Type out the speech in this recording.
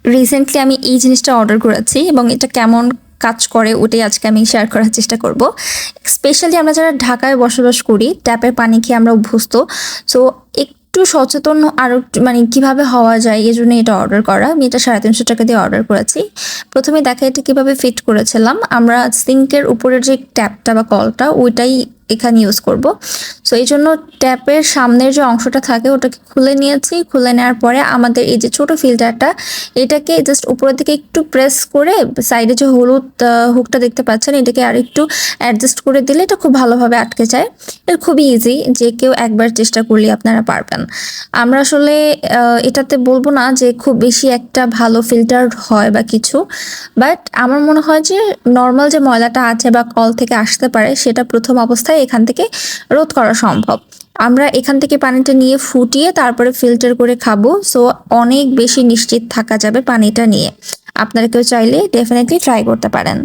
Recently আমি এই জিনিসটা অর্ডার করেছি এবং এটা কেমন কাজ করে ওটাই আজকে আমি শেয়ার করার চেষ্টা করব। স্পেশালি আমরা যারা ঢাকায় বসবাস করি, ট্যাপের পানি খেয়ে আমরা অভ্যস্ত। সো একটু সচেতন আরও মানে কিভাবে হওয়া যায় এজন্য এটা অর্ডার করা। আমি এটা 350 টাকা দিয়ে অর্ডার করেছি। প্রথমে দেখা এটা কিভাবে ফিট করেছিলাম। আমরা সিঙ্কের উপরের যে ট্যাপটা বা কলটা ওইটাই এখানে ইউজ করব। সো এই জন্য ট্যাপের সামনের যে অংশটা থাকে ওটাকে খুলে নিয়েছি। খুলে নেওয়ার পরে আমাদের এই যে ছোট ফিল্টারটা, এটাকে জাস্ট উপরের দিকে একটু প্রেস করে সাইডে যে হলুদ হুকটা দেখতে পাচ্ছেন, এটাকে আর একটু অ্যাডজাস্ট করে দিলে এটা খুব ভালোভাবে আটকে যায়। এটা খুবই ইজি, যে কেউ একবার চেষ্টা করলে আপনারা পারবেন। আমরা আসলে এটাতে বলবো না যে খুব বেশি একটা ভালো ফিল্টার হয় বা কিছু, বাট আমার মনে হয় যে নর্মাল যে ময়লাটা আছে বা কল থেকে আসতে পারে সেটা প্রথম অবস্থায় এখান থেকে রোধ করা সম্ভব। আমরা এখান থেকে পানিটা নিয়ে ফুটিয়ে তারপরে ফিল্টার করে খাবো। সো অনেক বেশি নিশ্চিত থাকা যাবে পানিটা নিয়ে। আপনারা কেউ চাইলে ডেফিনেটলি ট্রাই করতে পারেন।